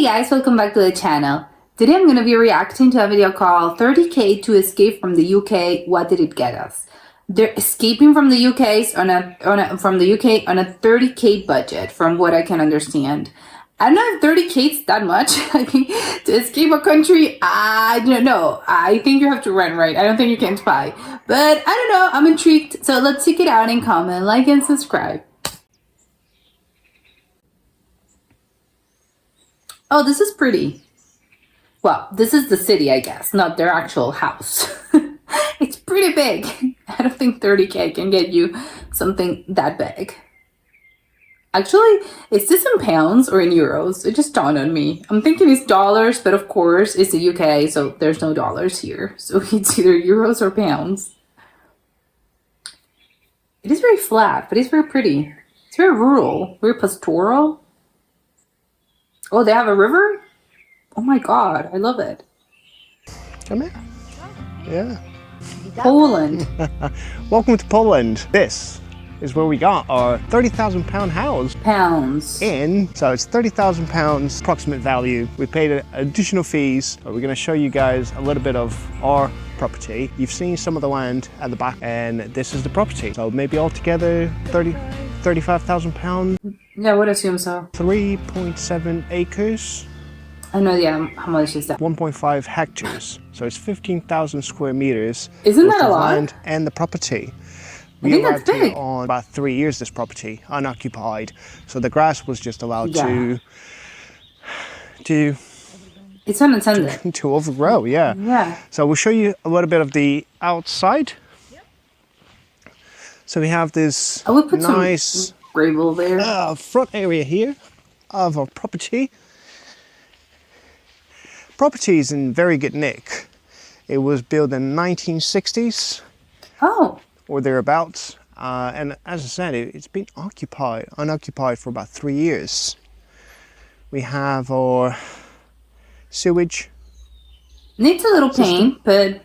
guys, welcome back to the channel. Today I'm going to be reacting to a video called 30k to escape from the UK. What did it get us? They're escaping from the UK on a 30k budget, from what I can understand. I don't know if 30k is that much. I think to escape a country, I don't know. I think you have to run, right? I don't think you can spy. But I don't know. I'm intrigued. So let's check it out and comment, like, and subscribe. Oh, this is pretty. Well, this is the city, I guess, not their actual house. It's pretty big. I don't think 30k can get you something that big. Actually, is this in pounds or in euros? It just dawned on me. I'm thinking it's dollars, but of course it's the UK, so there's no dollars here. So it's either euros or pounds. It is very flat, but it's very pretty. It's very rural, very pastoral. Oh, they have a river? Oh my god, I love it. Come here. Yeah. Poland. Welcome to Poland. This is where we got our £30,000 house. Pounds. So it's £30,000 approximate value. We paid additional fees. We're going to show you guys a little bit of our property. You've seen some of the land at the back, and this is the property. So maybe altogether £35,000. Yeah, I would assume so. 3.7 acres. I know, yeah, how much is that? 1.5 hectares. So it's 15,000 square meters. Isn't that a the lot? land and the property. I think that's arrived here big. on about 3 years, this property, unoccupied. So the grass was just allowed to It's unattended. to overgrow, yeah. Yeah. So we'll show you a little bit of the outside. So we have this I would put nice some gravel there. front area here of our property. Property is in very good nick. It was built in the 1960s Oh. or thereabouts. And as I said, it's been unoccupied for about 3 years. We have our sewage. Needs a little paint, but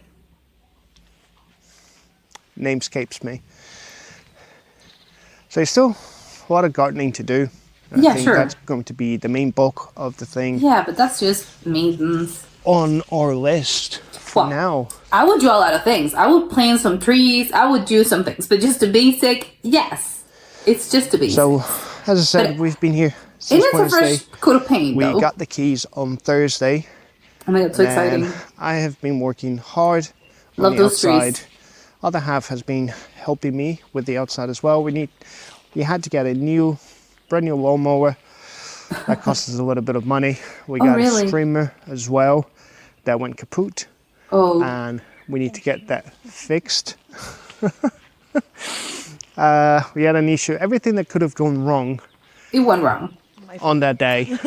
Name escapes me. So there's still a lot of gardening to do. yeah, I think sure. that's going to be the main bulk of the thing Yeah, but that's just maintenance. on our list for Well, now. I would do a lot of things. I would plant some trees. I would do some things, but just the basic, yes. It's just the basic. So, as I said, But we've been here it since is a Wednesday. fresh coat of paint, We though. got the keys on Thursday. Oh my god, so exciting. And I have been working hard on Love the those outside. trees. Other half has been helping me with the outside as well. We had to get a brand new lawnmower. That cost us a little bit of money. We got really? a streamer as well that went kaput, Oh, and we need to get that fixed. We had an issue. Everything that could have gone wrong it went wrong. on that day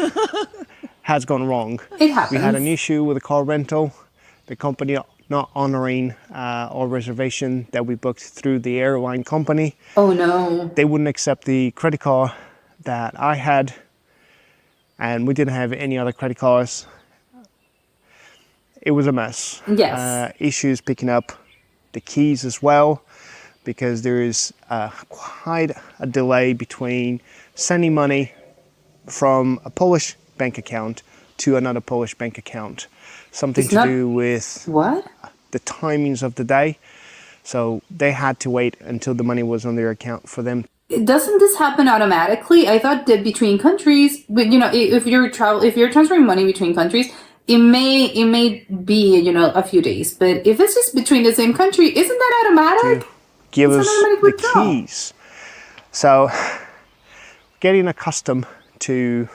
has gone wrong. It happens. We had an issue with a car rental. The company not honoring our reservation that we booked through the airline company. Oh no. They wouldn't accept the credit card that I had, and we didn't have any other credit cards. It was a mess. Yes. Issues picking up the keys as well, because there is quite a delay between sending money from a Polish bank account to another Polish bank account. Something It's to not- do with What? the timings of the day. So they had to wait until the money was on their account for them. Doesn't this happen automatically? I thought that between countries, but you know, if you're transferring money between countries, it may be, you know, a few days. But if it's just between the same country, isn't that automatic? Give It's us an automatic the withdrawal. keys. So getting accustomed to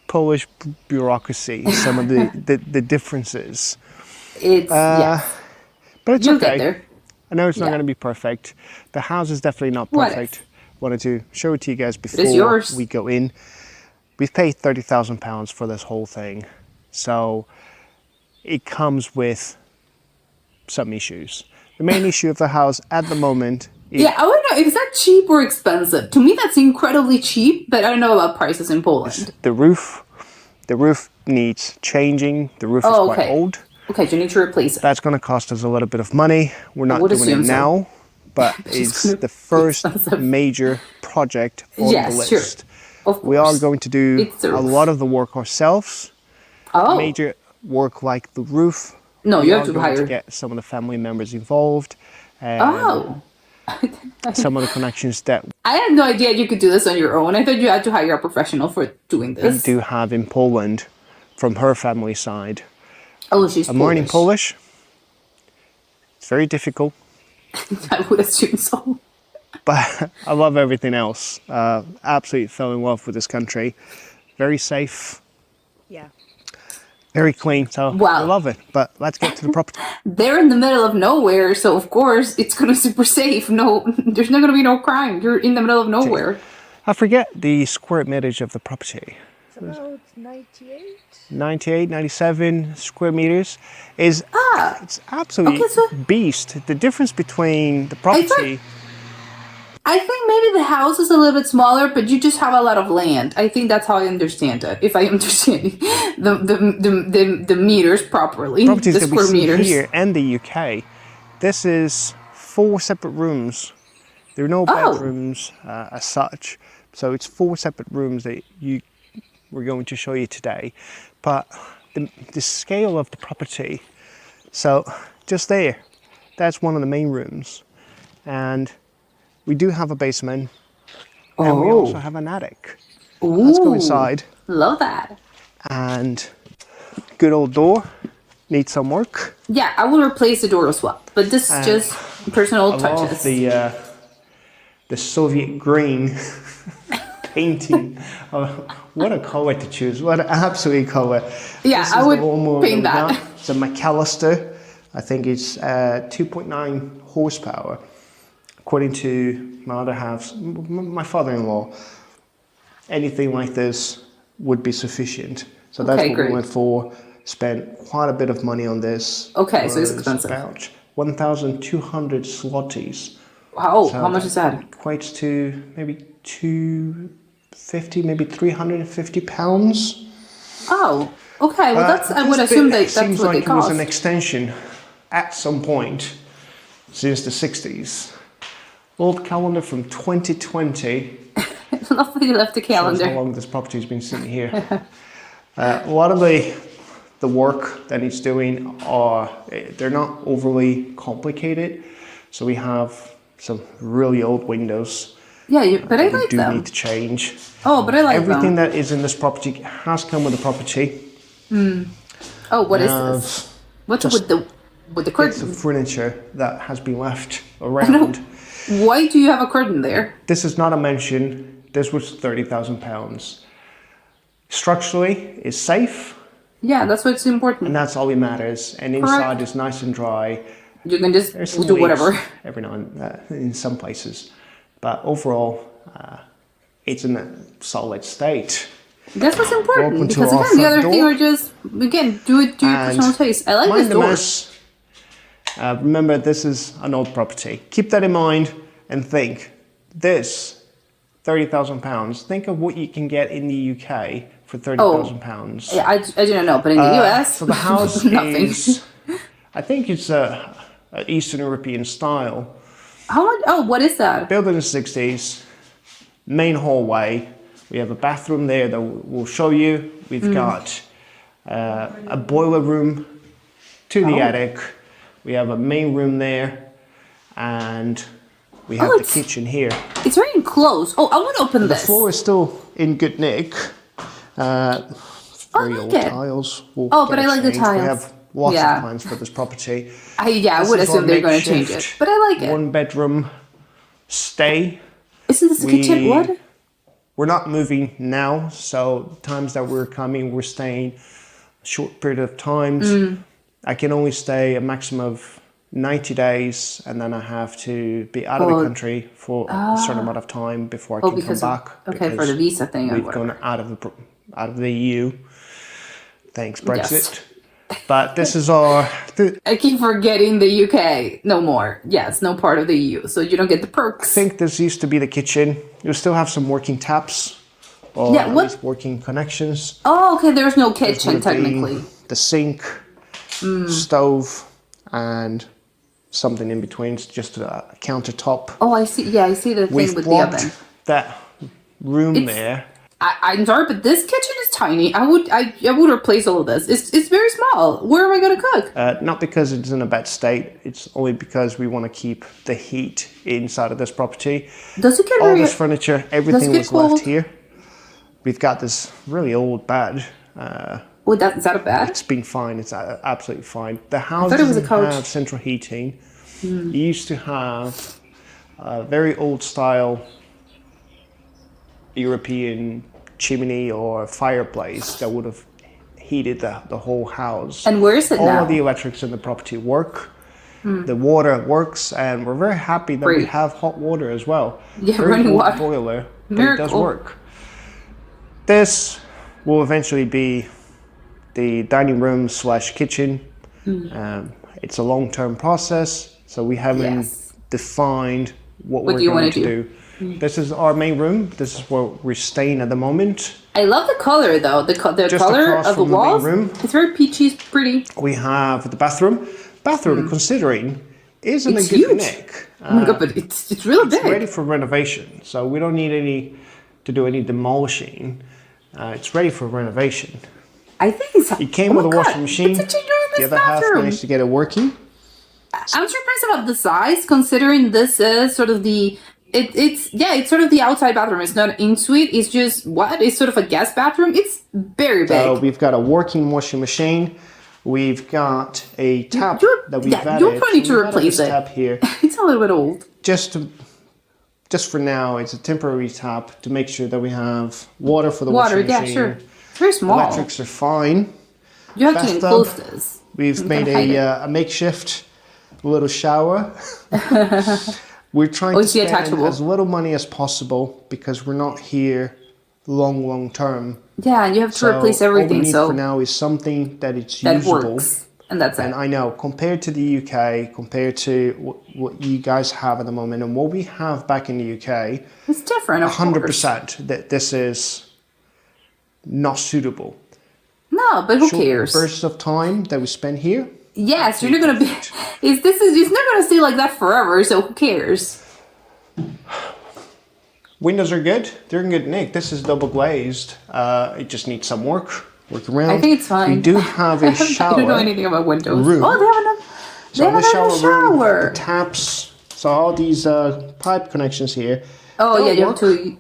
Polish bureaucracy, some of the differences. It's yes. But it's You'll okay. get there. I know it's not Yeah. going to be perfect. The house is definitely not What perfect. Wanted to show it to you guys is before yours. we go in. We've paid £30,000 for this whole thing. So it comes with some issues. The main issue of the house at the moment is Yeah, I want to know, is that cheap or expensive? To me, that's incredibly cheap, but I don't know about prices in Poland. the roof. The roof needs changing. The roof is Oh, quite okay. old. Okay, you need to replace it. That's going to cost us a little bit of money. We're not would doing assume it so. now, but It's it's gonna the be first expensive. major project on Yes, the sure. list. Of We are course. going to do It's the a roof. lot of the work ourselves. Oh. Major work like the roof. No, We you are have to going hire. to get some of the family members involved. And Oh. some of the connections that I had no idea you could do this on your own. I thought you had to hire a professional for doing we this. do have in Poland from her family side. Oh, she's I'm learning Polish. Polish. It's very difficult, I would assume so. but I love everything else. Absolutely fell in love with this country. Very safe, Yeah. very clean, so Wow. I love it. But let's get to the property. They're in the middle of nowhere, so of course it's gonna be super safe. No, there's not gonna be no crime. You're in the middle of nowhere. I forget the square meters of the property. It's about 98. 98, 97 square meters is it's absolutely Okay, so- beast. The difference between the property. I think maybe the house is a little bit smaller, but you just have a lot of land. I think that's how I understand it. If I understand the meters properly, Properties the that we square see meters. here and the UK. This is 4 separate rooms. There are no Oh. bedrooms as such, so it's 4 separate rooms that we're going to show you today. But the scale of the property, so just there, that's one of the main rooms, and we do have a basement, and we also have an attic. Let's go Ooh, inside, love that. and good old door needs some work. Yeah, I will replace the door as well, but this is just personal I touches. love the Soviet green painting. What a color to choose! What an absolute color! Yeah, This I is would the lawnmower paint we that. got. It's a McAllister. I think it's 2.9 horsepower, according to my other halves, my father-in-law. Anything like this would be sufficient. So that's Okay, what great. we went for. Spent quite a bit of money on this. Okay, so it's Was expensive. About 1,200 zlotys. Wow, So how much is that? Equates to maybe 250, maybe 350 pounds. Oh, okay. Well, that's. I would This assume bit that that's seems what like they it was cost. an extension at some point since the 60s. Old calendar from 2020. Lovely left the Shows how calendar. long this property has been sitting here. A lot of the work that it's doing they're not overly complicated. So we have some really old windows Yeah, but I we like do them. need to change. Oh, but I like Everything them. that is in this property has come with the property. Oh, what is have this? What's just with the Bits of curtain? furniture that has been left around. Why do you have a curtain there? This is not a mention. This was £30,000. Structurally, it's safe, Yeah, that's what's important. and that's all that matters. And inside is nice and dry. You can just There's some do leaks whatever. every now and in some places, but overall, it's in a solid state. That's what's Welcome important. to Because our again, the front other thing door. are just again do it to your And personal taste. I like mind this the door. mess. Remember, this is an old property. Keep that in mind and think. This £30,000. Think of what you can get in the UK for £30,000. Yeah, I do not know, but in the US, So the house nothing. is, I think it's a Eastern European style. How much? Oh, what is that? Built in the 60s. Main hallway. We have a bathroom there that we'll show you. We've got a boiler room to the attic. We have a main room there, and we have the it's- kitchen here. It's very enclosed. Oh, I want to open The this. floor is still in good nick. Very like old it. tiles. We'll Oh, get but it I like the changed. We tiles. have lots Yeah. of plans for this property. I would This assume is our they're going to change it, makeshift but I like it. One bedroom stay. Isn't this the kitchen? What? We're not moving now, so times that we're coming, we're staying a short period of times. Mm. I can only stay a maximum of 90 days, and then I have to be out of the country for a certain amount of time before I can come because of- back. okay, for because the visa thing or We've whatever. gone out of the EU. Thanks, Brexit. But this is our. I keep forgetting the UK. No more. Yes, no part of the EU, so you don't get the I perks. think this used to be the kitchen. You still have some working taps, or Yeah, at what- least working connections. Oh, okay. There's no Would kitchen have been technically. the sink, stove, and something in between. It's just a countertop. Oh, I see. Yeah, I see the thing We've with the blocked oven. that room It's- there I'm sorry, but this kitchen is tiny. I would replace all of this. It's very small. Where am I gonna cook? Not because it's in a bad state, it's only because we want to keep the heat inside of this property. Does it get All very this furniture, everything get was left cold? here. We've got this really old bed. Oh, is that a bed? It's been fine. It's absolutely fine. The house thought it was a doesn't couch. have central heating. It used to have a very old style European chimney or fireplace that would have heated the whole house. And where is it All now? of the electrics in the property work. The water works, and we're very happy that we Great. have hot water as well. Yeah, Very running old water. boiler, but it does Miracle. work. This will eventually be the dining room / kitchen. It's a long-term process, so we haven't Yes. defined what What we're do you going wanna to do. This is our main room. This is where we're staying at the moment. I love the color though. The Just color across of the from the main walls. room. It's very peachy, it's pretty. We have the bathroom. Bathroom, considering, isn't It's a good huge. nick. Oh my god, but it's really It's big. ready for renovation, so we don't need to do any demolishing. It's ready for renovation. I think it's. It came oh with my a washing God, machine. It's a ginormous The other half bathroom. managed to get it working. I'm surprised about the size, considering this is sort of the. It's sort of the outside bathroom. It's not in suite. It's just it's sort of a guest bathroom. It's very big. So we've got a working washing machine. We've got a tap you're- that we've yeah, added. you're planning to We've added replace this it. tap here. It's a little bit old. Just for now, it's a temporary tap to make sure that we have water for the Water, washing yeah, machine. sure. It's very small. Electrics are fine. You have to bathtub. enclose this. We've You made can hide it. a makeshift little shower. We're trying Oh, to it's the spend attachable. as little money as possible because we're not here long term. Yeah, and you have to So replace all we everything, need so for now is something that it's that usable. works, and that's And it. I know, compared to the UK, compared to what you guys have at the moment and what we have back in the UK, It's different, of 100% that this is not suitable. No, but who Short cares? bursts of time that we spend here. Yes, you're not gonna be. It's not gonna stay like that forever. So who cares? Windows are good. They're in good nick. This is double glazed. It just needs some work around. I think it's fine. We do have a shower. I don't know anything about windows. room. Oh, they have another. So They the have another shower room, shower. the taps. So all these pipe connections here. Oh they'll yeah, you have work.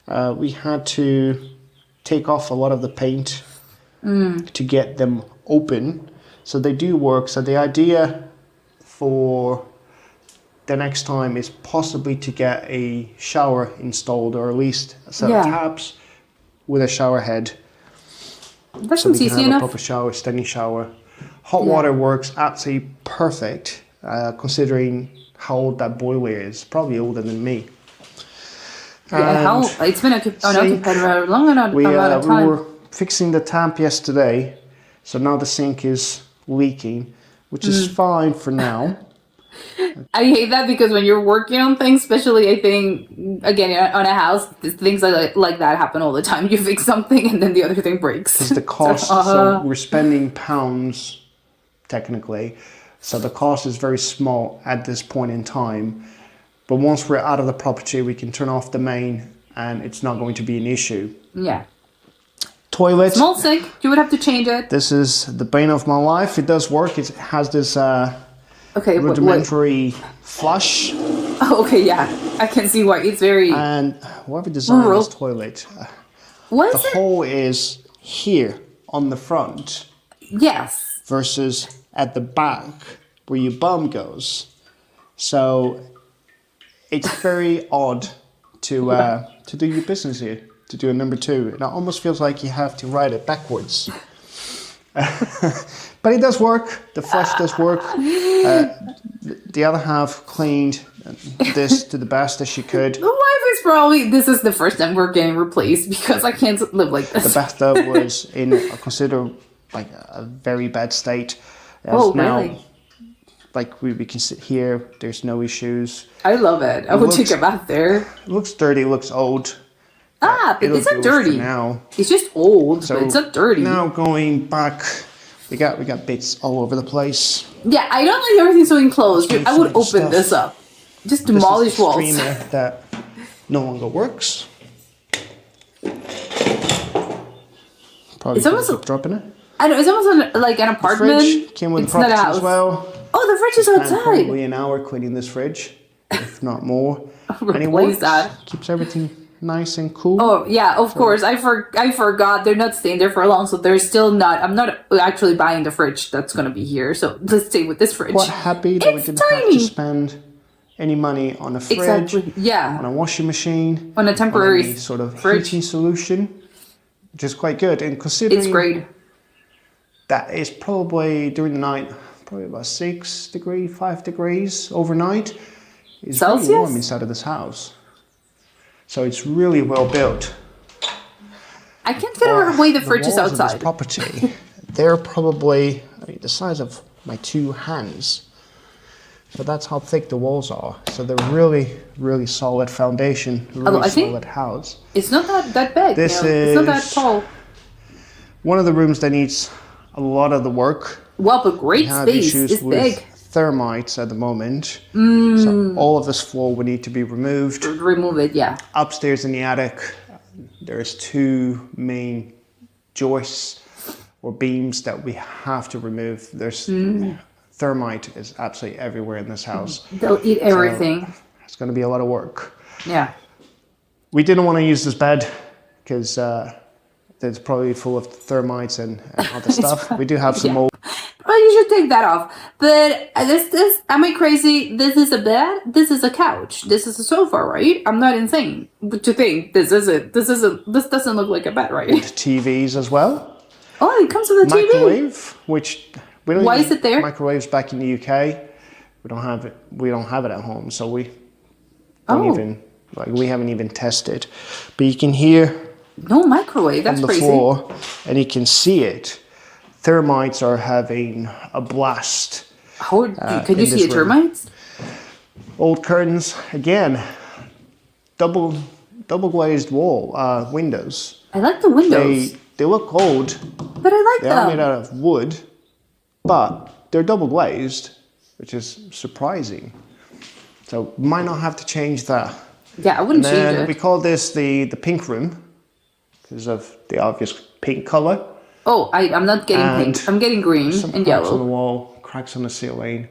to. We had to take off a lot of the paint Mm. to get them open. So they do work. So the idea for the next time is possibly to get a shower installed, or at least a set Yeah. of taps with a shower head. That So we seems can easy have a enough. proper shower, standing shower. Hot Yeah. water works absolutely perfect, considering how old that boiler is. Probably older than me. Yeah, how And it's been sink. occupied for a long amount we of time. were fixing the tap yesterday, so now the sink is leaking, which is Mm. fine for now. I hate that because when you're working on things, especially I think again on a house, things like that happen all the time. You fix something and then the other thing breaks. Because the cost, So, so we're spending pounds technically, so the cost is very small at this point in time. But once we're out of the property, we can turn off the main and it's not going to be an issue. yeah, Toilet. small sink. You would have to change it. This is the bane of my life. It does work. It has this Okay, what? rudimentary flush. Oh, okay, yeah, I can see why it's very. And whoever designed Rural. this toilet, What the is it? hole is here on the front Yes. versus at the back where your bum goes. So it's very odd to do your business here, to do a number two. It almost feels like you have to write it backwards. But it does work. The flush does work. The other half cleaned this to the best as she could. The wife is probably. This is the first time we're getting replaced because I can't live like The this. bathtub was in a consider like a very bad state. Oh, now, really? like we can sit here. There's no issues. I love it. I would looks- take a bath there. It looks dirty. It looks old. Ah, but It'll it's not do for dirty. now. It's just old, So but it's not dirty. Now going back, we got bits all over the place. Yeah, I don't like everything so enclosed. Just I would some open stuff. this up. Just This demolish is the walls. streamer that no longer works. Probably It's almost- keep dropping it. I know, it's almost like an apartment. Fridge came with It's the not a property house. as well. Oh, the fridge is Spent outside. probably an hour cleaning this fridge, if not more. And it Replace works. that. Keeps everything nice and cool. Oh yeah, of course. I forgot they're not staying there for long, so they're still not. I'm not actually buying the fridge that's gonna be here. So let's stay with this fridge. Quite happy that we It's didn't have tiny. to spend any money on a fridge, Exactly. Yeah. on a washing machine, On a temporary any sort of fridge. heating solution, which is quite good. And considering It's great. that is probably during the night, probably about 5 degrees overnight. It's really Celsius? warm inside of this house. So it's really well built. I can't get away the fridge is walls of this outside. property, they're probably the size of my 2 hands. So that's how thick the walls are. So they're really, really solid foundation, Although really I think- solid house. It's not that big. This It's not that is- tall. One of the rooms that needs a lot of the work. Well, but great We have space. issues It's with big. termites at the moment. Mm. So all of this floor would need to be removed. Remove it. Yeah. Upstairs in the attic, there's 2 main joists or beams that we have to remove. There's thermite is absolutely everywhere in this house. They'll eat everything. It's going to be a lot of work. Yeah. We didn't want to use this bed because it's probably full of termites and other stuff. We do have some Yeah. old. Well, you should take that off. But this, am I crazy? This is a bed. This is a couch. This is a sofa, right? I'm not insane. But to think this doesn't look like a bed, right? TVs as well. Oh, it comes with a TV. Microwave, which we don't Why use is it there? microwaves back in the UK. We don't have it. We don't have it at home, so we don't Oh. even we haven't even tested. But you can hear No microwave. That's on the crazy. floor, and you can see it. Termites are having a blast. How can you in see this a room. termites? Old curtains again. Double glazed wall windows. I like the windows, They look old. but I like They are made them. out of wood, but they're double glazed, which is surprising. So might not have to change that. Yeah, I wouldn't And then change we it. call this the pink room because of the obvious pink color. Oh, I'm not getting And pink. I'm getting green Some and cracks on the yellow. wall, cracks on the ceiling.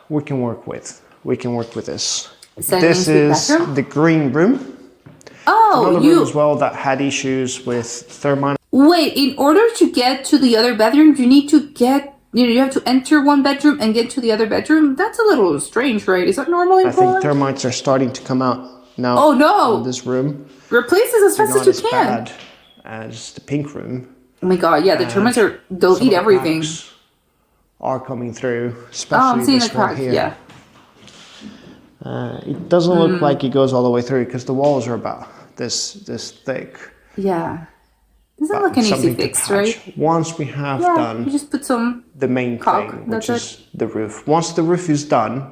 We can work with. We can work with this. Second This is bathroom? the green room. Oh, Another room you as well that had issues with thermite. wait. In order to get to the other bedroom, you need to get. You have to enter one bedroom and get to the other bedroom. That's a little strange, right? Is that normal in I think Poland? termites are starting to come out now. Oh, no. In this room. Replace this as fast Not as you as can. bad as the pink room. Oh my god, yeah, the termites they'll Some eat of the everything. cracks are coming through, Oh, especially I'm seeing this the one crack. here. Yeah. It doesn't Hmm. look like it goes all the way through because the walls are about this thick. Yeah. Doesn't But look an easy something to fix, patch. right? Once we have Yeah, done you just put some. the main caulk, thing, that's which is the roof. Once the roof is done,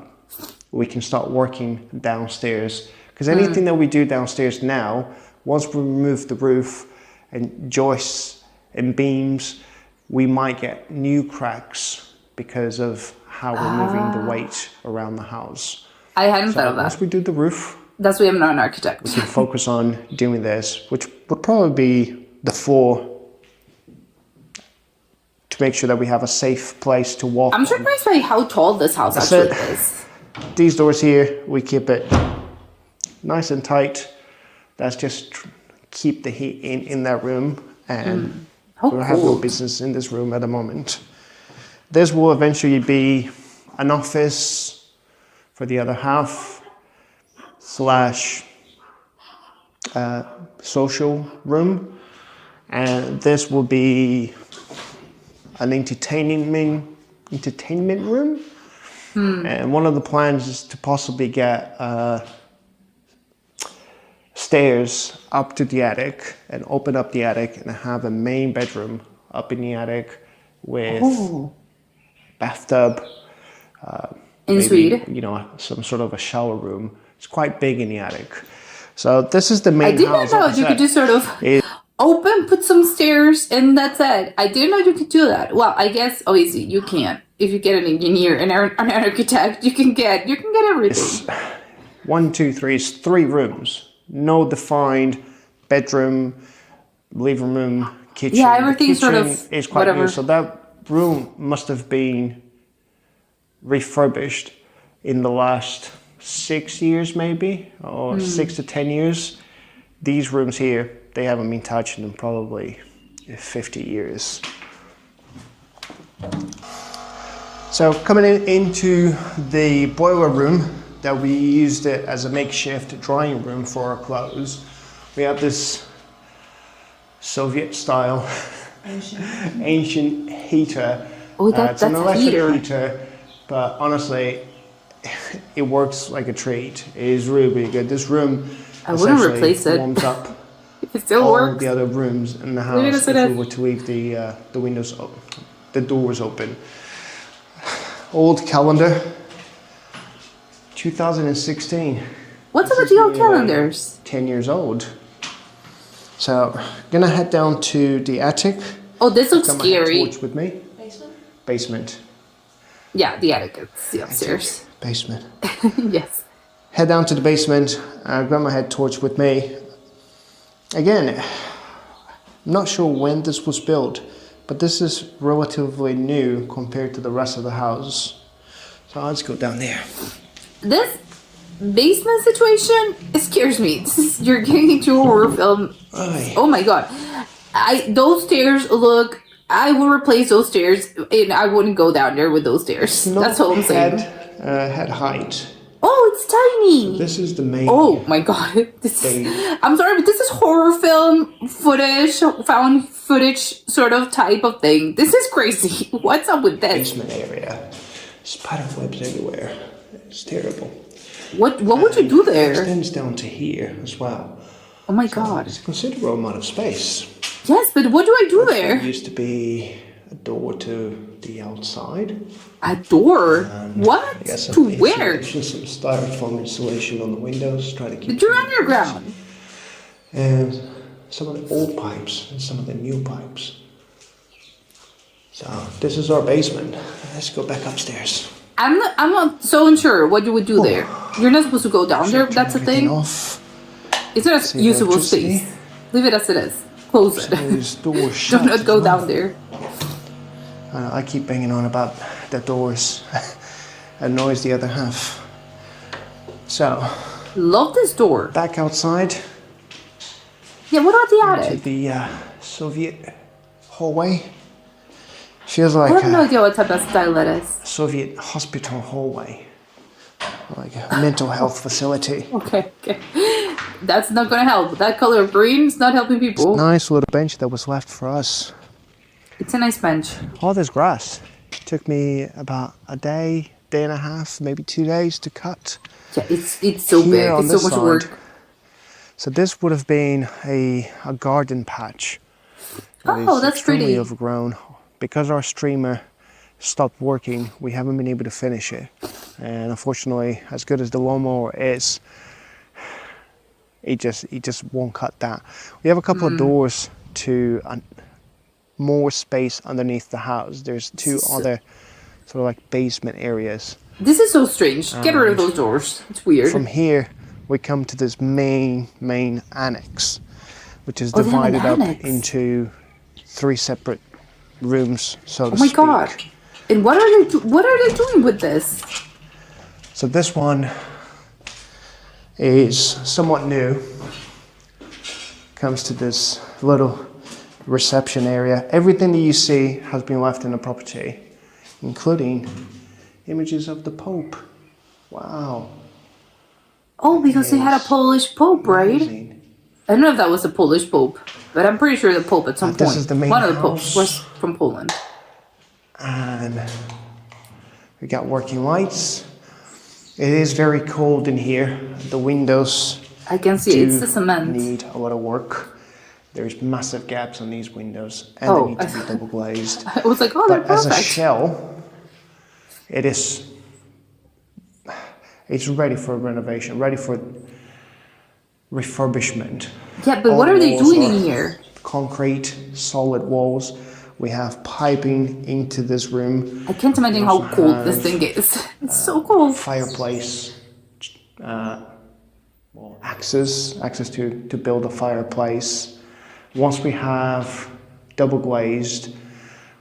we can start working downstairs. Because anything that we do downstairs now, once we remove the roof and joists and beams, we might get new cracks because of how we're moving the weight around the house. I hadn't thought of that. Once we do the roof, That's why I'm not an architect. we can focus on doing this, which would probably be the floor to make sure that we have a safe place to walk. I'm on. surprised by how tall this house That's actually it. is. These doors here, we keep it nice and tight. That's just keep the heat in that room, and How we don't have no cool. business in this room at the moment. This will eventually be an office for the other half slash social room, and this will be an entertainment room. And one of the plans is to possibly get stairs up to the attic and open up the attic and have a main bedroom up in the attic with bathtub. In Sweden. You know, some sort of a shower room. It's quite big in the attic. So this is the main I did not house. know like I you could said. just sort of It- open, put some stairs, and that's it. I didn't know you could do that. Well, I guess obviously you can't. If you get an engineer and an architect, you can get everything. 1, 2, 3 is 3 rooms. No defined bedroom, living room, kitchen. Yeah, The everything's sort kitchen of is quite whatever. new. So that room must have been refurbished in the last 6 years, maybe, or 6 to 10 years. These rooms here, they haven't been touched in probably 50 years. So coming into the boiler room that we used it as a makeshift drying room for our clothes, we have this Soviet style ancient heater. Oh, It's an that's a electric heater. heater, but honestly, it works like a treat. It is really, really good. This room I wouldn't essentially replace it. warms up It still all works. the other rooms in the Leave it house as it if we is. were to leave the windows open, the doors open. Old calendar, 2016. What's up This with the is old nearly calendars? 10 years old. So, gonna head down to the attic. Oh, this looks Got my head scary. torch with me. Basement. Yeah, the attic. It's the upstairs. Basement. Yes. Head down to the basement. Grab my head torch with me. Again, I'm not sure when this was built, but this is relatively new compared to the rest of the house. So let's go down there. This basement situation, it scares me. You're getting into a horror film. Aye. Oh my god. Those stairs look. I will replace those stairs, and I wouldn't go down there with those stairs. That's all I'm saying. Head height. Oh, it's tiny. This is the main. Oh my god. This is, They- I'm sorry, but this is horror film footage, found footage sort of type of thing. This is crazy. What's up with this? Basement area. Spider webs everywhere. It's terrible. What would you do there? Extends down to here as well. Oh my god. It's a considerable amount of space. Yes, but what do I do There there? used to be a door to the outside. A door? What? I guess To some where? insulation, some styrofoam insulation on the windows, try to keep. But you're underground. And some of the old pipes and some of the new pipes. So this is our basement. Let's go back upstairs. I'm not so unsure what you would do there. You're not supposed to go down there. Turn That's the everything thing. Off. It's not See a usable electricity. space. Leave it as it is. Close it. These doors Do shut not as go well. down there. I keep banging on about the doors. Annoys the other half. So Love this door. back outside Yeah, what about the to attic? the Soviet hallway. Feels I like have no a idea what type of style that is. Soviet hospital hallway, like a mental health facility. Okay. That's not gonna help. That color of green is not helping people. Nice little bench that was left for us. It's a nice bench. All this grass took me about a day and a half, maybe 2 days to cut. Yeah, it's so Here big. on It's so this much side. work. So this would have been a garden patch. It Oh, is that's extremely pretty. overgrown. Because our streamer stopped working, we haven't been able to finish it. And unfortunately, as good as the lawnmower is, it just won't cut that. We have a couple of doors to more space underneath the house. There's two other sort of like basement areas. This is so strange. Get rid of those doors. It's weird. From here, we come to this main annex, which is Oh, they have an divided up annex. into 3 separate rooms, so to Oh my speak. god. And what are they doing with this? So this one is somewhat new. Comes to this little reception area. Everything that you see has been left in the property, including images of the Pope. Wow. Oh, because they had a Yes. Polish Pope, right? Amazing. I don't know if that was the Polish Pope, but I'm pretty sure the Pope at some This point. is the main One of the popes house. was from Poland. And we got working lights. It is very cold in here. The windows I can see it's the cement. need a lot of work. There's massive gaps on these windows, and Oh, they need to I- be double glazed. I was like, oh, they're But as a perfect. shell, it's ready for renovation, ready for refurbishment. Yeah, but All what the are they walls doing in are here? Concrete, solid walls. We have piping into this room. I can't imagine how cold this thing is. It's so cold. Fireplace, access to build a fireplace. Once we have double glazed,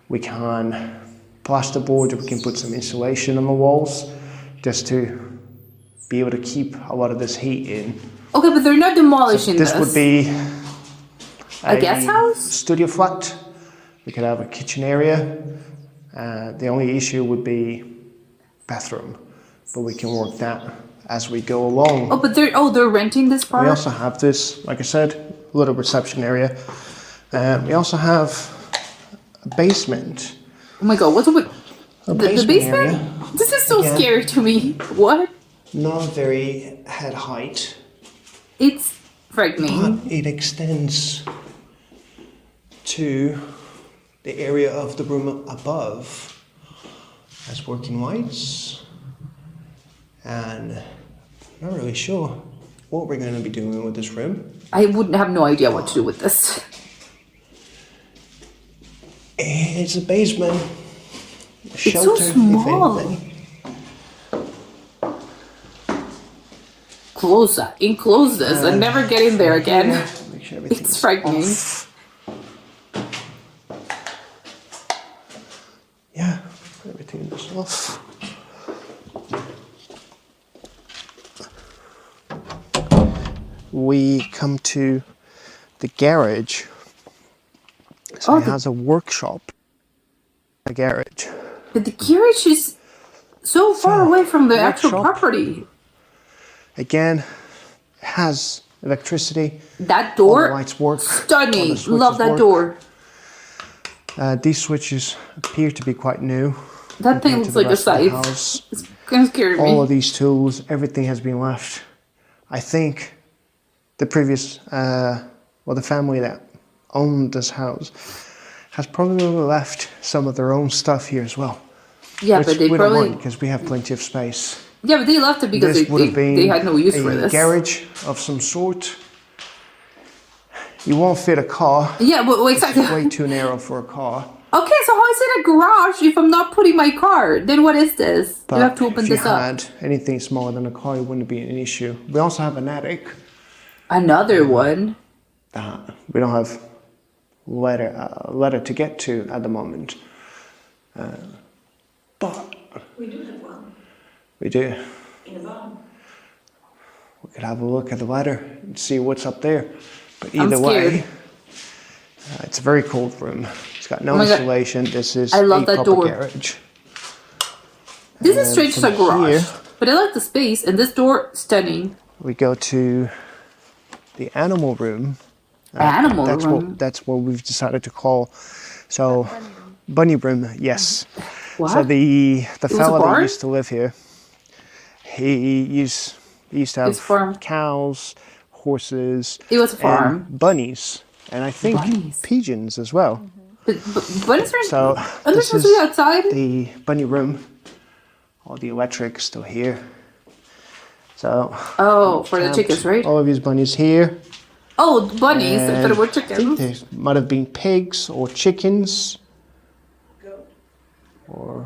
we can plasterboard, we can put some insulation on the walls just to be able to keep a lot of this heat in. Okay, but they're not demolishing This would be a guest house? studio flat. We could have a kitchen area. The only issue would be bathroom, but we can work that as we go along. Oh, but they're renting this part? We also have this, like I said, little reception area. We also have a basement. Oh my god, what's with the basement? Area. This is so Again. scary to me. What? Not very head height, It's frightening. but it extends to the area of the room above as working whites. And I'm not really sure what we're going to be doing with this room. I wouldn't have no idea what to do with this. It's a basement. so Shelter, small. if anything. Enclose this and never get in there again. Make sure everything's It's frightening. off. Yeah, everything is off. We come to the garage. So Oh, it has a workshop, a garage. But the garage is so far away from the actual workshop. property. Again, it has electricity. That All the door, lights work. all stunning. the Love switches that work. door. These switches appear to be quite new. That thing compared looks to the like a rest of the scythe. house. It's gonna scare All me. of these tools, everything has been left. I think the previous, the family that owned this house has probably left some of their own stuff here as well. Yeah, Which but they we don't probably. want because we have plenty of space. Yeah, but they left it because This would have been they had no use a for this. garage of some sort. You won't fit a car. Yeah, well, exactly. It's way too narrow for a car. Okay, so how is it a garage if I'm not putting my car? Then what is this? But you have to open if this you up. had anything smaller than a car, it wouldn't be an issue. We also have an attic. Another one. We don't have ladder to get to at the moment. But We do have one we do. in the bottom. We could have a look at the ladder and see what's up there. But I'm either way, scared. it's a very cold room. It's got no Oh my God. insulation. This is I love a that proper door. garage. This is And strange as a from garage. here- But I like the space and this door, stunning. We go to the animal room. Animal that's room. That's what we've decided to call. So, bunny room. Yes. What? So the was a fella that barn? used to live here, he used to have It's farm. cows, horses, It was a farm. and bunnies, and I think Bunnies. pigeons as well. But bunnies are, So are they this supposed to be is outside? the bunny room. All the electric still here. So Oh, for the camped chickens, right? all of these bunnies here. Oh, bunnies. I thought it were And I think chickens. there might have been pigs or chickens Goat. or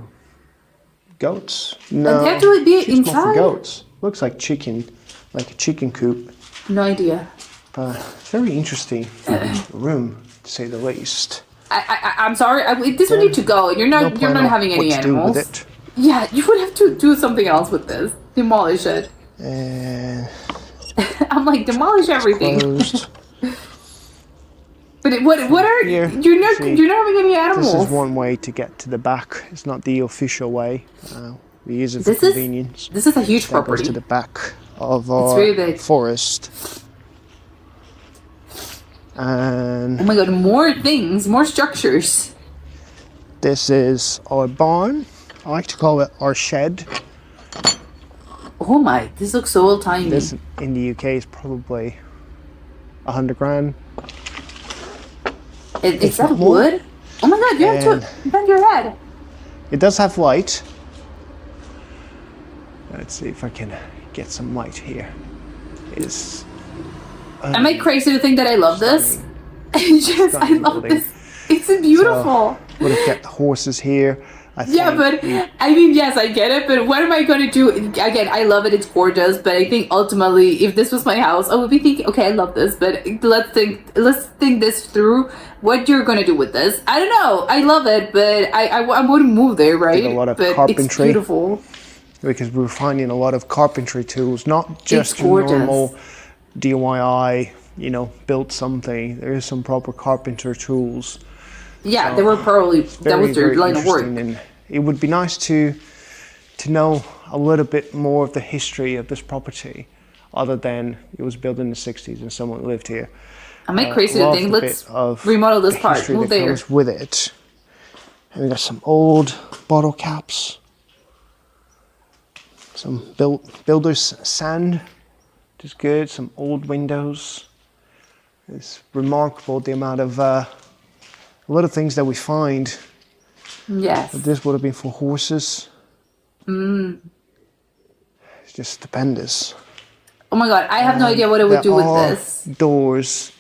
goats. No, they have to be it's not for inside? goats. Looks like chicken, like a chicken coop. No idea. But very interesting room, to say the least. I'm sorry. This would need to go. You're No not. You're plan not on having what any to do animals. with it. Yeah, you would have to do something else with this. Demolish it. And I'm like demolish everything. closed. But what are Here, you're not see, you're not having any This animals. is one way to get to the back. It's not the official way. We use it for This is- convenience. This is a huge That goes property. to the back of our very big. forest. And Oh my god, more things, more structures. this is our barn. I like to call it our shed. Oh my, this looks so old timey. This in the UK is probably 100 grand. Is that not more. wood? Oh my god, you have to bend your head. It does have light. Let's see if I can get some light here. It's Am I crazy to think that I love this? Yes, I Stunning love building. this. It's beautiful. would have kept the horses here. Yeah, but I mean, yes, I get it. But what am I going to do? Again, I love it. It's gorgeous. But I think ultimately, if this was my house, I would be thinking, okay, I love this, but let's think this through. What you're going to do with this? I don't know. I love it, but I wouldn't move there, right? a lot of but it's carpentry. beautiful. because we were finding a lot of carpentry tools, not just It's your gorgeous. normal DIY, build something. There is some proper carpenter tools. Yeah, they were probably that was their line of work. interesting, and it would be nice to know a little bit more of the history of this property, other than it was built in the 60s and someone lived here. Am I crazy to Love think? the Let's bit of remodel this the part. history Move that there. goes with it. And we got some old bottle caps, some builder's sand, which is good. Some old windows. It's remarkable the amount of a lot of things that we find. Yes. This would have been for horses. It's just stupendous. Oh my god, I have no idea what I would There do with are this. doors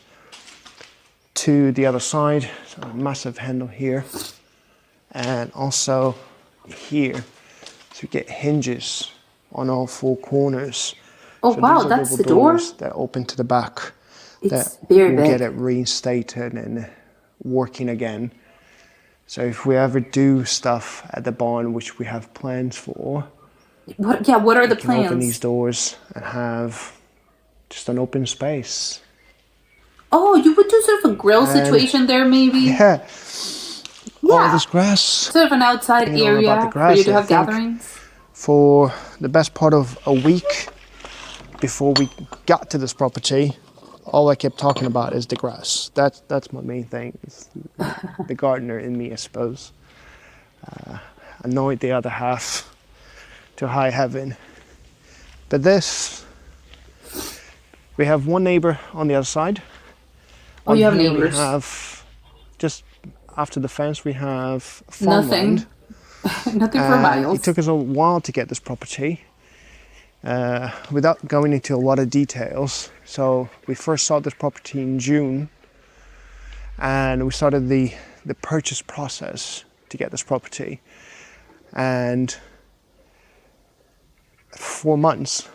to the other side. So a massive handle here, and also here. So you get hinges on all four corners. Oh So wow, these are that's the little door. doors that open to the back. It's that very will big. get it reinstated and working again. So if we ever do stuff at the barn, which we have plans for, What? Yeah. What are the we can open these plans? doors and have just an open space. Oh, you would do sort of a grill situation there, maybe. Yeah, all Yeah. this grass. Sort of an outside You know, about area the for grass, you to I have think- gatherings. For the best part of a week before we got to this property, all I kept talking about is the grass. That's my main thing. It's the gardener in me, I suppose. Annoyed the other half to high heaven. But this, we have one neighbor on the other side. Oh, you have here neighbors. We have, just after the fence, we have Nothing. farmland. Nothing for miles. It took us a while to get this property, without going into a lot of details. So we first saw this property in June, and we started the purchase process to get this property. And 4 months,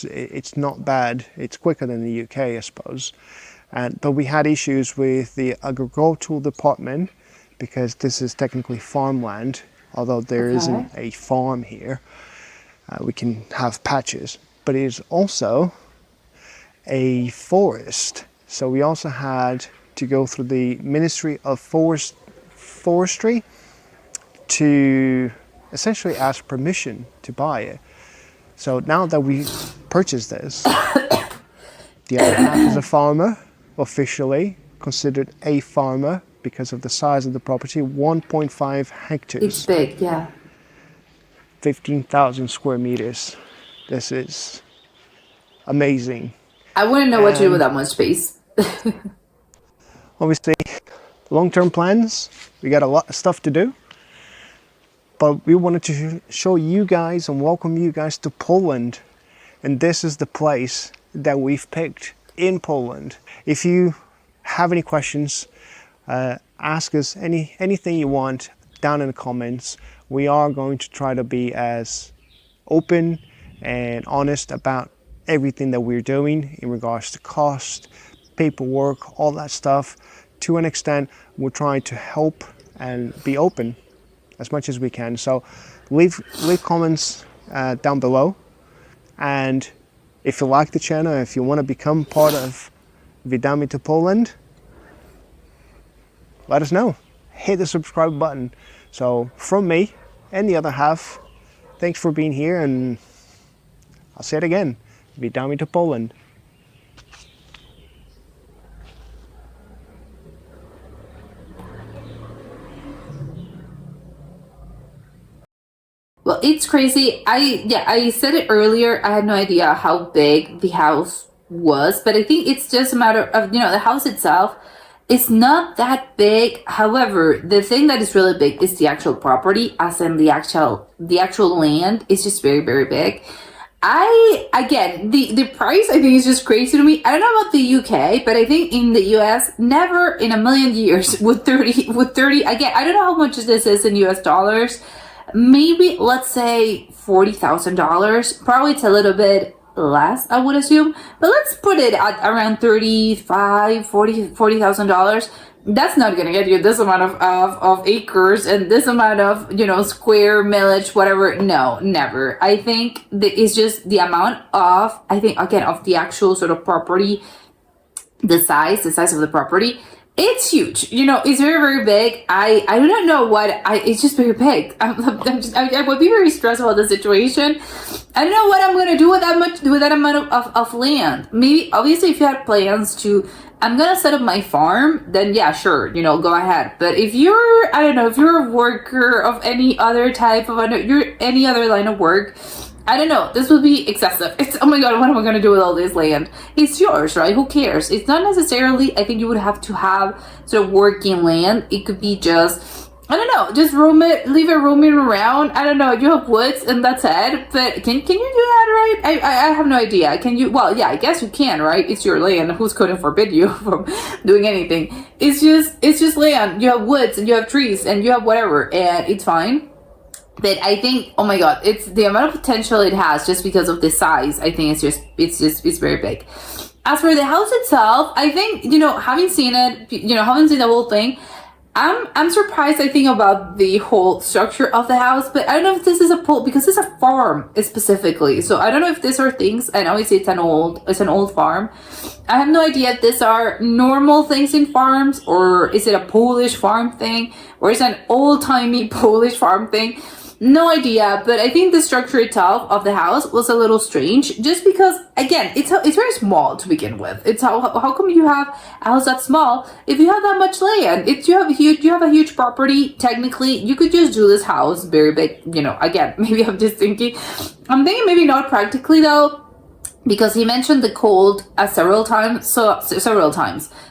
it's not bad. It's quicker than the UK, I suppose. But we had issues with the agricultural department, because this is technically farmland, although there Okay. isn't a farm here. We can have patches, but it is also a forest. So we also had to go through the Ministry of Forestry to essentially ask permission to buy it. So now that we purchased this, the other half is a farmer, officially considered a farmer because of the size of the property, 1.5 hectares. It's big, yeah. 15,000 square meters. This is amazing. I wouldn't know what to do with that much space. Obviously, long-term plans, we got a lot of stuff to do. But we wanted to show you guys and welcome you guys to Poland. And this is the place that we've picked in Poland. If you have any questions, ask us anything you want down in the comments. We are going to try to be as open and honest about everything that we're doing in regards to cost, paperwork, all that stuff. To an extent, we're trying to help and be open as much as we can. So leave comments down below. And if you like the channel, if you want to become part of Witamy to Poland, let us know. Hit the subscribe button. So from me and the other half, thanks for being here, and I'll say it again, Witamy to Poland. Well, it's crazy. I said it earlier. I had no idea how big the house was, but I think it's just a matter of, the house itself. It's not that big. However, the thing that is really big is the actual property, as in the actual land is just very, very big. Again, the price I think is just crazy to me. I don't know about the UK, but I think in the US, never in a million years would 30 again, I don't know how much this is in US dollars. Maybe let's say $40,000. Probably it's a little bit less, I would assume, but let's put it at around $40,000. That's not gonna get you this amount of acres and this amount of, square millage, whatever. No, never. I think that it's just the amount of, I think, again, of the actual sort of property, the size of the property. It's huge, it's very, very big. I do not know it's just very big. I would be very stressed about the situation. I don't know what I'm gonna do with that amount of land. Maybe, obviously, if you had plans to, I'm gonna set up my farm, then yeah, sure, go ahead. But if you're, I don't know, if you're a worker of any other type of, any other line of work, I don't know, this would be excessive. It's, oh my god, what am I gonna do with all this land? It's yours, right? Who cares? It's not necessarily, I think you would have to have sort of working land. It could be just, I don't know, just leave it roaming around. I don't know, you have woods and that's it. But can you do that, right? I have no idea. Can you? Well, yeah, I guess you can, right? It's your land. Who's going to forbid you from doing anything? It's just land. You have woods and you have trees and you have whatever, and it's fine. But I think, oh my god, it's the amount of potential it has just because of the size. I think it's very big. As for the house itself, I think, having seen it, having seen the whole thing, I'm surprised, I think, about the whole structure of the house, but I don't know if this is because it's a farm specifically. So I don't know if these are things, and obviously it's an old farm. I have no idea if these are normal things in farms, or is it a Polish farm thing, or is it an old-timey Polish farm thing? No idea, but I think the structure itself of the house was a little strange, just because, again, it's very small to begin with. It's how come you have a house that small if you have that much land? If you have a huge property, technically you could just do this house very big. Again, maybe I'm thinking maybe not practically though, because he mentioned the cold several times.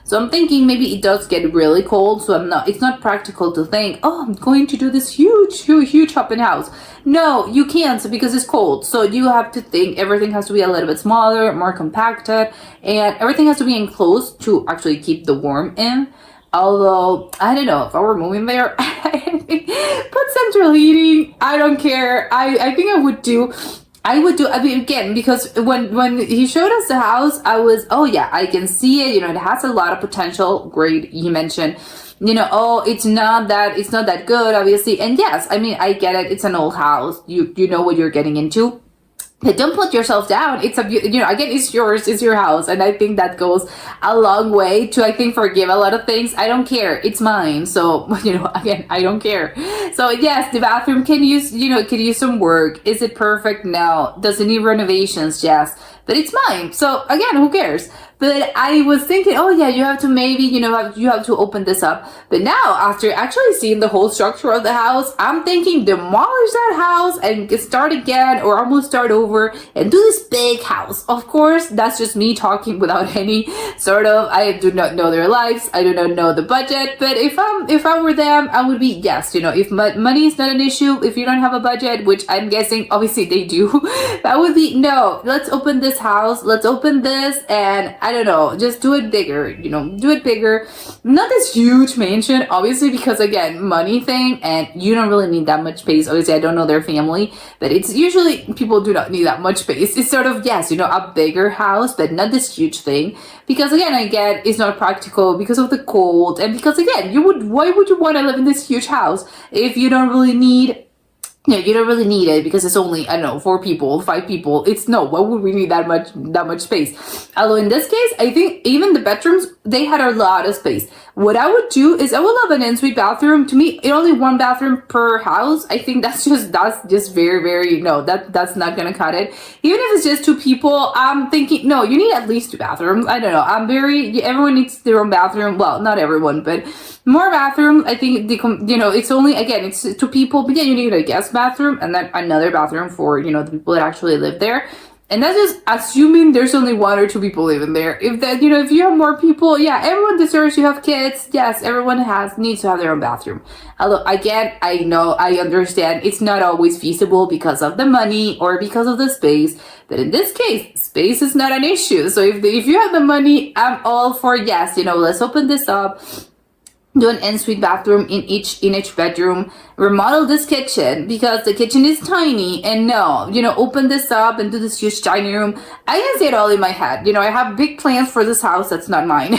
So I'm thinking maybe it does get really cold. So it's not practical to think, oh, I'm going to do this huge open house. No, you can't, because it's cold. So you have to think everything has to be a little bit smaller, more compacted, and everything has to be enclosed to actually keep the warmth in. Although, I don't know, if I were moving there, put central heating. I don't care. I think I would do, again, because when he showed us the house, I was, oh yeah, I can see it, it has a lot of potential. Great. He mentioned, it's not that good, obviously. And yes, I mean, I get it. It's an old house. You know what you're getting into. But don't put yourself down. It's again, it's yours, it's your house. And I think that goes a long way to, I think, forgive a lot of things. I don't care. It's mine. So, again, I don't care. So yes, the bathroom can use some work. Is it perfect? No. Does it need renovations? Yes. But it's mine. So again, who cares? But I was thinking, oh yeah, you have to maybe, you have to open this up. But now, after actually seeing the whole structure of the house, I'm thinking demolish that house and start again, or almost start over and do this big house. Of course, that's just me talking without any sort of, I do not know their lives. I do not know the budget. But if I were them, I would be, yes, if money is not an issue, if you don't have a budget, which I'm guessing, obviously they do, that would be, no, let's open this house. Let's open this, and I don't know, just do it bigger, do it bigger. Not this huge mansion, obviously, because again, money thing, and you don't really need that much space. Obviously, I don't know their family, but it's usually, people do not need that much space. It's sort of, yes, a bigger house, but not this huge thing. Because again, I get it's not practical because of the cold, and because again, why would you want to live in this huge house if you don't really need, you don't really need it, because it's only, I don't know, 4 people, 5 people. Why would we need that much space? Although in this case, I think even the bedrooms, they had a lot of space. What I would do is I would love an ensuite bathroom. To me, only 1 bathroom per house. I think that's just very, very, no, that's not gonna cut it. Even if it's just 2 people, I'm thinking, no, you need at least 2 bathrooms. I don't know. Everyone needs their own bathroom. Well, not everyone, but more bathrooms. I think it's only, again, it's 2 people, but yeah, you need a guest bathroom and then another bathroom for, the people that actually live there. And that's just assuming there's only 1 or 2 people living there. If that, if you have more people, yeah, everyone deserves. You have kids, yes, everyone needs to have their own bathroom. Although again, I know, I understand it's not always feasible because of the money or because of the space. But in this case, space is not an issue. So if you have the money, I'm all for yes. Let's open this up. Do an ensuite bathroom in each bedroom, remodel this kitchen because the kitchen is tiny, and open this up and do this huge dining room. I can see it all in my head. I have big plans for this house that's not mine,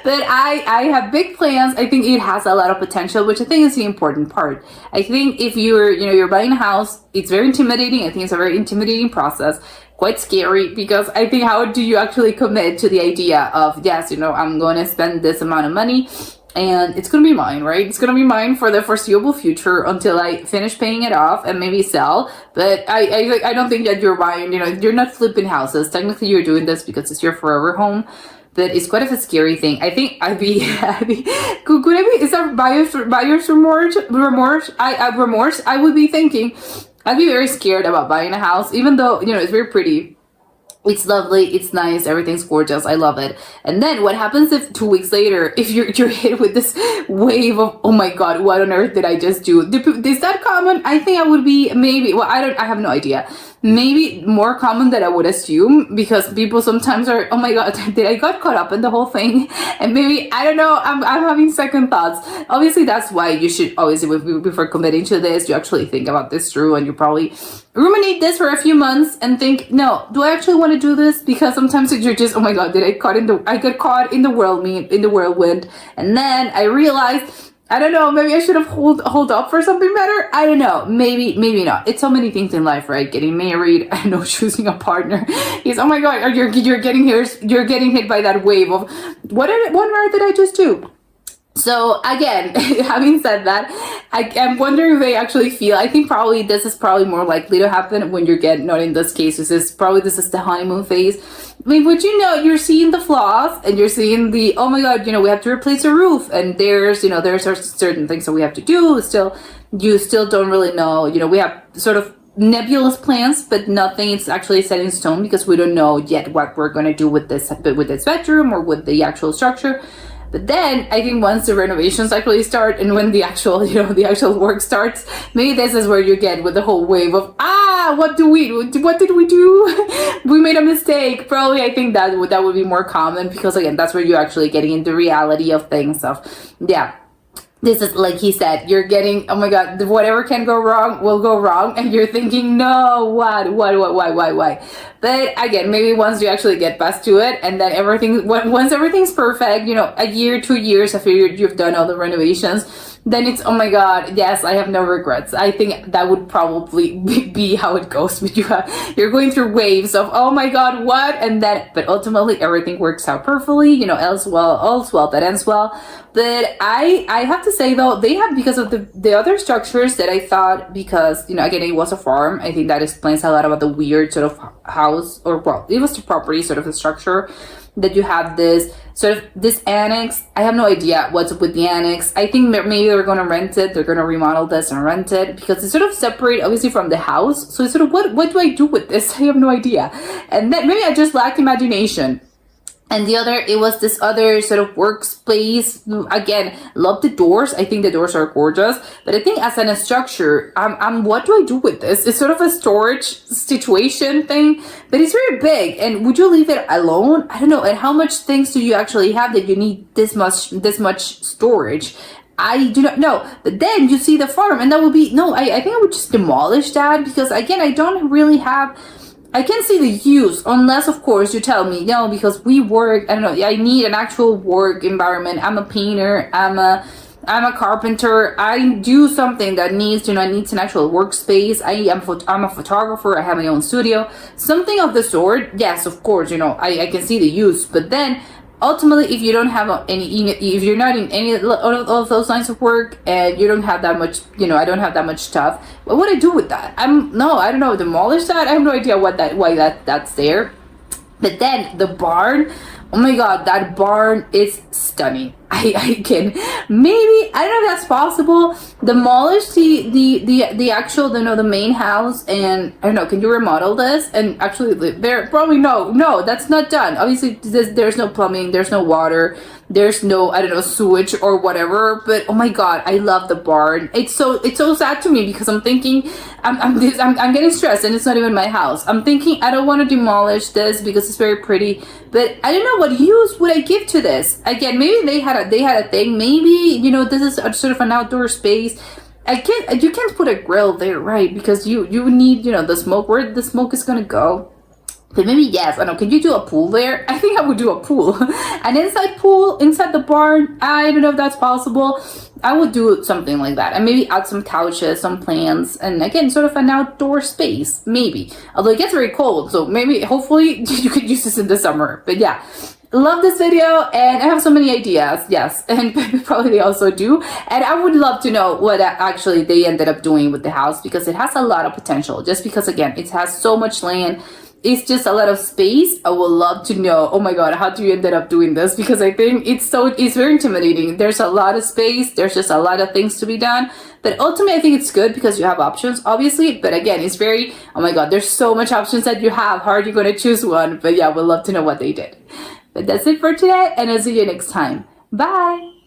but I have big plans. I think it has a lot of potential, which I think is the important part. I think if you're buying a house, it's very intimidating. I think it's a very intimidating process. Quite scary, because I think how do you actually commit to the idea of, yes, I'm going to spend this amount of money and it's going to be mine, right? It's going to be mine for the foreseeable future until I finish paying it off and maybe sell. But I don't think that you're buying, you're not flipping houses. Technically, you're doing this because it's your forever home. But it's quite of a scary thing. I think could I be, is that buyer's remorse? Remorse? I would be thinking, I'd be very scared about buying a house, even though, it's very pretty. It's lovely, it's nice, everything's gorgeous, I love it. And then what happens if 2 weeks later, if you're hit with this wave of, oh my god, what on earth did I just do? Is that common? I think I would be maybe, I have no idea. Maybe more common than I would assume, because people sometimes are, oh my god, did I got caught up in the whole thing? And maybe, I don't know, I'm having second thoughts. Obviously, that's why you should always, before committing to this, you actually think about this through, and you probably ruminate this for a few months and think, no, do I actually want to do this? Because sometimes you're just, oh my god, I got caught in the whirlwind, and then I realized, I don't know, maybe I should have hold up for something better. I don't know, maybe not. It's so many things in life, right? Getting married, I know, choosing a partner. Oh my god, you're getting hit by that wave of what on earth did I just do? So again, having said that, I'm wondering if they actually feel, I think probably this is probably more likely to happen when not in this case, this is the honeymoon phase. I mean, but you're seeing the flaws, and you're seeing the, oh my god, we have to replace the roof, and there's certain things that we have to do. You still don't really know, we have sort of nebulous plans, but nothing is actually set in stone, because we don't know yet what we're going to do with this bedroom or with the actual structure. But then I think once the renovations actually start, and when the actual work starts, maybe this is where you get with the whole wave of, what did we do? We made a mistake. Probably, I think that would be more common, because again, that's where you're actually getting into reality of things. So yeah. This is, like he said, you're getting, oh my god, whatever can go wrong will go wrong, and you're thinking, no, why? But again, maybe once you actually get past to it, and then once everything's perfect, a year, 2 years after you've done all the renovations, then it's, oh my god, yes, I have no regrets. I think that would probably be how it goes. But you're going through waves of, oh my god, what? And then, but ultimately everything works out perfectly, all's well that ends well. But I have to say though, they have, because of the other structures that I thought, because, again, it was a farm, I think that explains a lot about the weird sort of house, or well, it was the property sort of a structure, that you have this sort of this annex. I have no idea what's up with the annex. I think maybe they're going to rent it. They're going to remodel this and rent it, because it's sort of separate, obviously, from the house. So it's sort of, what do I do with this? I have no idea. And then maybe I just lack imagination. And it was this other sort of workspace. Again, love the doors. I think the doors are gorgeous. But I think as a structure, what do I do with this? It's sort of a storage situation thing, but it's very big. And would you leave it alone? I don't know. And how much things do you actually have that you need this much storage? I do not know. But then you see the farm, and that would be, no, I think I would just demolish that, because again, I don't really have, I can see the use, unless of course you tell me, no, because we work, I don't know, I need an actual work environment. I'm a painter, I'm a carpenter, I do something that needs an actual workspace. I'm a photographer, I have my own studio, something of the sort. Yes, of course, I can see the use. But then ultimately, if you don't have if you're not in any of those lines of work, and you don't have that much, I don't have that much stuff, what would I do with that? I don't know, demolish that? I have no idea why that's there. But then the barn, oh my god, that barn is stunning. I can maybe, I don't know if that's possible, demolish the actual, the main house, and I don't know, can you remodel this and actually live there? Probably no, that's not done. Obviously there's no plumbing, there's no water, there's no, I don't know, sewage or whatever. But oh my god, I love the barn. It's so sad to me because I'm thinking I'm getting stressed and it's not even my house. I'm thinking I don't want to demolish this because it's very pretty, but I don't know what use would I give to this. Again, maybe they had a thing. Maybe, this is a sort of an outdoor space. You can't put a grill there, right? Because you need, the smoke. Where the smoke is gonna go? But maybe, yes, I don't know, can you do a pool there? I think I would do a pool. An inside pool, inside the barn. I don't know if that's possible. I would do something like that. And maybe add some couches, some plants, and again, sort of an outdoor space, maybe. Although it gets very cold, so maybe, hopefully, you could use this in the summer. But yeah, love this video, and I have so many ideas, yes, and probably they also do. And I would love to know what actually they ended up doing with the house, because it has a lot of potential. Just because, again, it has so much land. It's just a lot of space. I would love to know, oh my god, how do you ended up doing this? Because I think it's very intimidating. There's a lot of space, there's just a lot of things to be done. But ultimately, I think it's good because you have options, obviously. But again, it's very, oh my god, there's so much options that you have. How are you going to choose one? But yeah, we'd love to know what they did. But that's it for today, and I'll see you next time. Bye!